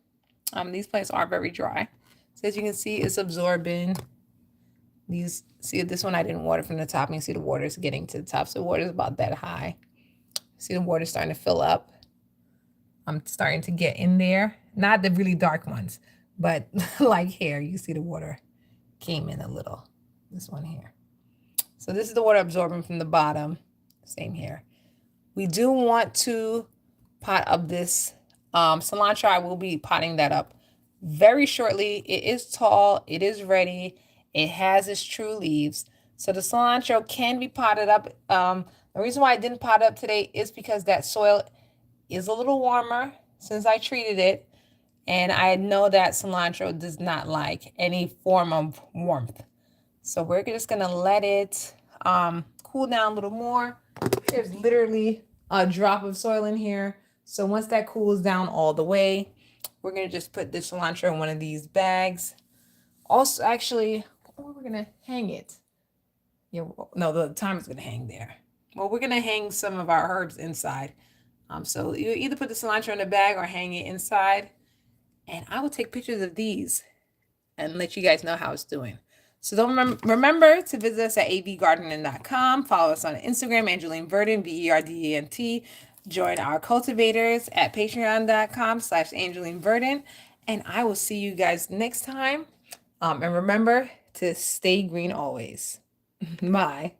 These plants are very dry. So as you can see, it's absorbing these. See, this one I didn't water from the top. You can see the water is getting to the top. So the water is about that high. See the water starting to fill up. I'm starting to get in there. Not the really dark ones, but like here, you see the water came in a little. This one here. So this is the water absorbing from the bottom. Same here. We do want to pot up this cilantro. I will be potting that up very shortly. It is tall. It is ready. It has its true leaves. So the cilantro can be potted up. The reason why I didn't pot it up today is because that soil is a little warmer since I treated it. And I know that cilantro does not like any form of warmth. So we're just gonna let it cool down a little more. There's literally a drop of soil in here. So once that cools down all the way, we're gonna just put the cilantro in one of these bags. Also, actually, we're gonna hang it. Yeah, no, the timer's gonna hang there. Well, we're gonna hang some of our herbs inside. So you either put the cilantro in a bag or hang it inside. And I will take pictures of these and let you guys know how it's doing. So don't remember to visit us at avgardening.com. Follow us on Instagram, Angeline Verdant, VERDENT. Join our cultivators at patreon.com/Angeline Verdant. And I will see you guys next time. And remember to stay green always. Bye.